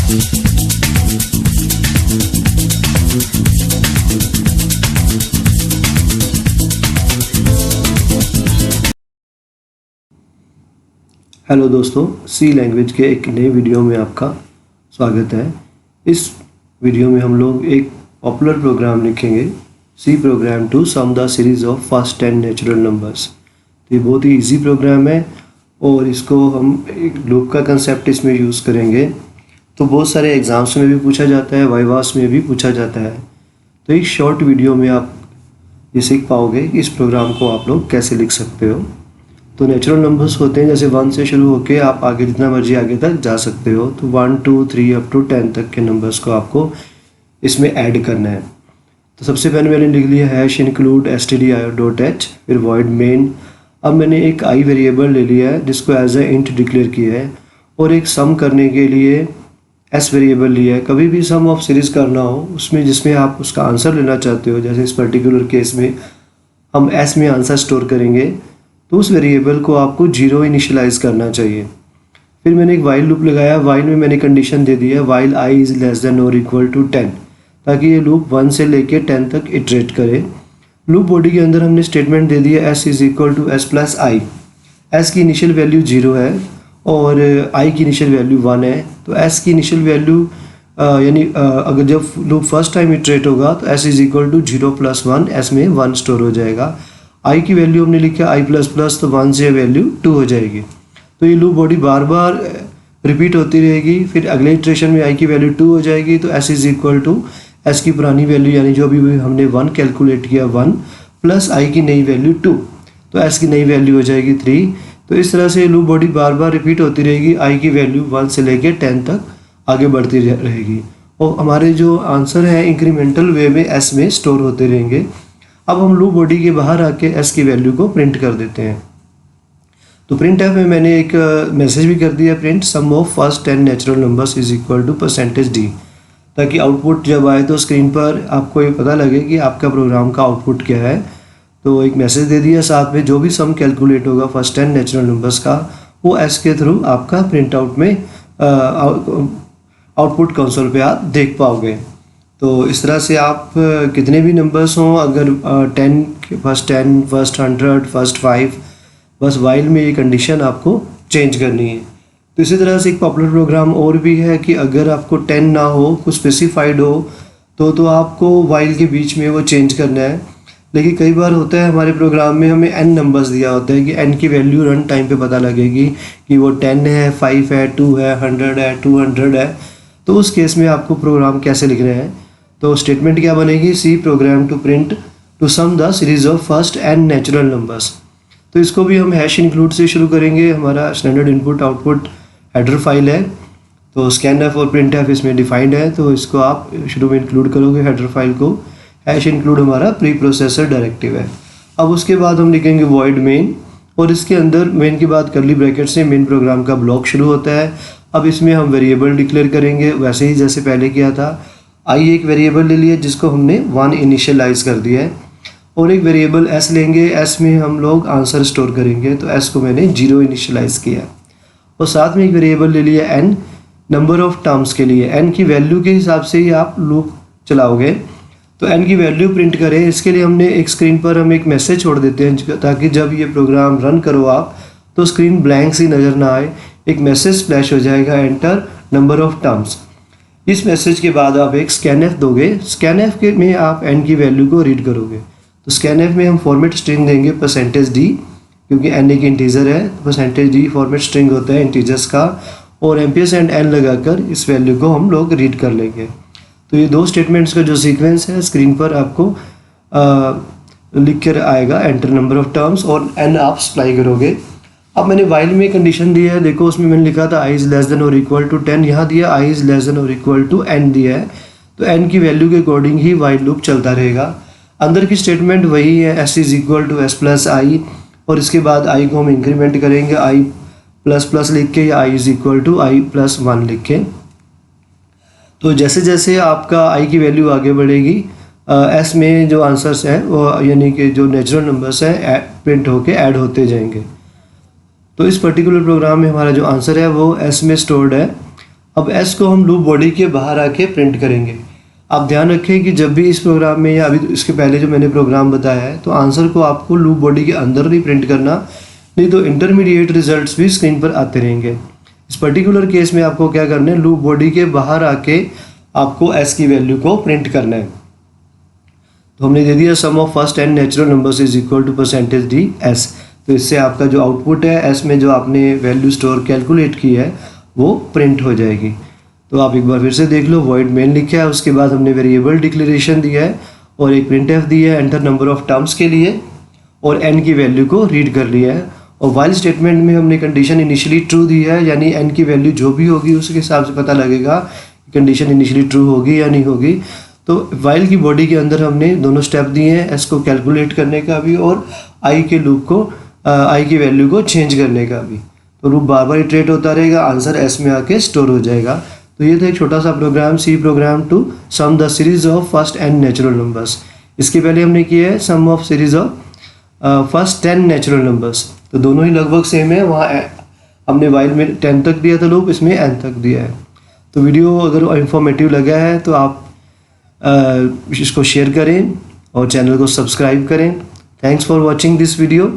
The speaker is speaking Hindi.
हेलो दोस्तों, सी लैंग्वेज के एक नए वीडियो में आपका स्वागत है। इस वीडियो में हम लोग एक पॉपुलर प्रोग्राम लिखेंगे, C program to sum the series of first 10 natural numbers. तो ये बहुत ही इजी प्रोग्राम है और इसको हम एक लूप का कंसेप्ट इसमें यूज़ करेंगे। तो बहुत सारे एग्ज़ाम्स में भी पूछा जाता है, वाइवास में भी पूछा जाता है। तो एक शॉर्ट वीडियो में आप ये सीख पाओगे कि इस प्रोग्राम को आप लोग कैसे लिख सकते हो। तो नेचुरल नंबर्स होते हैं, जैसे 1 से शुरू होके आप आगे जितना मर्जी आगे तक जा सकते हो। तो 1 2 3 अप टू 10 तक के नंबर्स को आपको इसमें ऐड करना है। तो सबसे पहले मैंने लिख लिया हैश इंक्लूड stdio.h, फिर वॉइड मेन। अब मैंने एक आई वेरिएबल ले लिया है जिसको एज ए इंट डिक्लेयर किया है और एक सम करने के लिए एस वेरिएबल लिया है। कभी भी सम ऑफ सीरीज़ करना हो उसमें जिसमें आप उसका आंसर लेना चाहते हो, जैसे इस पर्टिकुलर केस में हम एस में आंसर स्टोर करेंगे, तो उस वेरिएबल को आपको 0 इनिशियलाइज करना चाहिए। फिर मैंने एक वाइल लूप लगाया। वाइल में मैंने कंडीशन दे दी है while i is less than और इक्वल टू 10, ताकि ये लूप 1 से लेके 10 तक इटरेट करे। लूप बॉडी के अंदर हमने स्टेटमेंट दे दिया s is equal to s plus I. s की इनिशियल वैल्यू 0 है और i की इनिशियल वैल्यू 1 है। तो s की इनिशियल वैल्यू यानी अगर जब लूप फर्स्ट टाइम इटरेट होगा तो s is equal to 0 plus 1, s में 1 स्टोर हो जाएगा। i की वैल्यू हमने लिखा i प्लस प्लस, तो 1 से वैल्यू 2 हो जाएगी। तो ये लूप बॉडी बार बार रिपीट होती रहेगी। फिर अगले इटरेशन में i की वैल्यू 2 हो जाएगी, तो s is equal to s की पुरानी वैल्यू यानी जो भी हमने 1 कैलकुलेट किया 1 प्लस i की नई वैल्यू 2, तो s की नई वैल्यू हो जाएगी 3। तो इस तरह से लूप बॉडी बार बार रिपीट होती रहेगी। i की वैल्यू 1 से लेके 10 तक आगे बढ़ती रहेगी और हमारे जो आंसर है इंक्रीमेंटल वे में s में स्टोर होते रहेंगे। अब हम लूप बॉडी के बाहर आके s की वैल्यू को प्रिंट कर देते हैं। तो प्रिंट एफ में मैंने एक मैसेज भी कर दिया, print sum of first 10 natural numbers is equal to %d, ताकि आउटपुट जब आए तो स्क्रीन पर आपको ये पता लगे कि आपका प्रोग्राम का आउटपुट क्या है। तो एक मैसेज दे दिया, साथ में जो भी सम कैलकुलेट होगा फर्स्ट 10 नेचुरल नंबर्स का वो s के थ्रू आपका प्रिंट आउट में आउटपुट कंसोल पे आप देख पाओगे। तो इस तरह से आप कितने भी नंबर्स हों, अगर 10 फर्स्ट 10 फर्स्ट 100 फर्स्ट 5, बस वाइल में ये कंडीशन आपको चेंज करनी है। तो इसी तरह से एक पॉपुलर प्रोग्राम और भी है कि अगर आपको 10 ना हो, कुछ स्पेसिफाइड हो, तो आपको वाइल के बीच में वो चेंज करना है। लेकिन कई बार होता है हमारे प्रोग्राम में हमें n नंबर्स दिया होता है कि n की वैल्यू रन टाइम पे पता लगेगी कि वो 10 है, 5 है, 2 है, 100 है, 200 है। तो उस केस में आपको प्रोग्राम कैसे लिखना है, तो स्टेटमेंट क्या बनेगी, C program to print to sum the series of first n natural numbers. तो इसको भी हम हैश इंक्लूड से शुरू करेंगे। हमारा standard input output header file है, तो स्कैनएफ और प्रिंटएफ इसमें डिफाइंड है, तो इसको आप शुरू में इंक्लूड करोगे हेडर फाइल को। हैश इंक्लूड हमारा प्री प्रोसेसर डायरेक्टिव है। अब उसके बाद हम लिखेंगे वॉइड मेन और इसके अंदर मेन के बाद कर्ली ब्रैकेट से मेन प्रोग्राम का ब्लॉक शुरू होता है। अब इसमें हम वेरिएबल डिक्लेयर करेंगे वैसे ही जैसे पहले किया था। i एक वेरिएबल ले लिया जिसको हमने 1 इनिशियलाइज कर दिया है और एक वेरिएबल s लेंगे। s में हम लोग आंसर स्टोर करेंगे, तो s को मैंने 0 इनिशियलाइज किया और साथ में एक वेरिएबल ले लिया n नंबर ऑफ टर्म्स के लिए। n की वैल्यू के हिसाब से ही आप लूप चलाओगे, तो n की वैल्यू प्रिंट करें। इसके लिए हमने एक स्क्रीन पर हम एक मैसेज छोड़ देते हैं ताकि जब ये प्रोग्राम रन करो आप तो स्क्रीन ब्लैंक सी नज़र ना आए। एक मैसेज स्प्लैश हो जाएगा, एंटर नंबर ऑफ टर्म्स। इस मैसेज के बाद आप एक स्कैनएफ दोगे। स्कैनएफ के में आप n की वैल्यू को रीड करोगे। तो स्कैनएफ में हम फॉर्मेट स्ट्रिंग देंगे %d, क्योंकि n एक इंटीजर है, तो %d फॉर्मेट स्ट्रिंग होता है इंटीजर्स का, और $n लगाकर इस वैल्यू को हम लोग रीड कर लेंगे। तो ये दो स्टेटमेंट्स का जो सीक्वेंस है स्क्रीन पर आपको लिख कर आएगा, एंटर नंबर ऑफ टर्म्स, और n आप सप्लाई करोगे। अब मैंने वाइल में कंडीशन दिया है, देखो उसमें मैंने लिखा था i इज़ लेस देन और इक्वल टू 10, यहाँ दिया i इज़ लेस देन और इक्वल टू n दिया है, तो n की वैल्यू के अकॉर्डिंग ही वाइल लूप चलता रहेगा। अंदर की स्टेटमेंट वही है, s is equal to s plus i, और इसके बाद i को हम इंक्रीमेंट करेंगे i प्लस प्लस लिख के, या i is equal to i plus 1 लिख के। तो जैसे जैसे आपका i की वैल्यू आगे बढ़ेगी s में जो आंसर्स हैं वो यानी कि जो नेचुरल नंबर्स हैं प्रिंट होके ऐड होते जाएंगे। तो इस पर्टिकुलर प्रोग्राम में हमारा जो आंसर है वो s में स्टोर्ड है। अब एस को हम लूप बॉडी के बाहर आके प्रिंट करेंगे। आप ध्यान रखें कि जब भी इस प्रोग्राम में या अभी इसके पहले जो मैंने प्रोग्राम बताया है, तो आंसर को आपको लूप बॉडी के अंदर नहीं प्रिंट करना, नहीं तो इंटरमीडिएट रिजल्ट्स भी स्क्रीन पर आते रहेंगे। इस पर्टिकुलर केस में आपको क्या करना है, लूप बॉडी के बाहर आके आपको एस की वैल्यू को प्रिंट करना है। तो हमने दे दिया sum of first n natural numbers is equal to percentage d s. तो इससे आपका जो आउटपुट है एस में जो आपने वैल्यू स्टोर कैलकुलेट की है वो प्रिंट हो जाएगी। तो आप एक बार फिर से देख लो, वॉइड मेन लिखा है, उसके बाद हमने वेरिएबल डिक्लेरेशन दिया है और एक प्रिंट एफ दी है एंटर नंबर ऑफ टर्म्स के लिए, और एन की वैल्यू को रीड कर लिया है। और वाइल स्टेटमेंट में हमने कंडीशन इनिशियली ट्रू दी है, यानी एन की वैल्यू जो भी होगी उसके हिसाब से पता लगेगा कंडीशन इनिशियली ट्रू होगी या नहीं होगी। तो वाइल की बॉडी के अंदर हमने दोनों स्टेप दिए हैं, एस को कैलकुलेट करने का भी और आई के लूप को आई की वैल्यू को चेंज करने का भी। तो लूप बार बार इटरेट होता रहेगा, आंसर एस में आके स्टोर हो जाएगा। तो ये था एक छोटा सा program, C program to sum the series of first n natural numbers. इसके पहले हमने किया है sum of series of first 10 natural numbers. तो दोनों ही लगभग सेम है, वहाँ हमने वाइल में 10 तक दिया था लूप, इसमें एन तक दिया है। तो वीडियो अगर इंफॉर्मेटिव लगा है तो आप इसको शेयर करें और चैनल को सब्सक्राइब करें। Thanks for watching this video.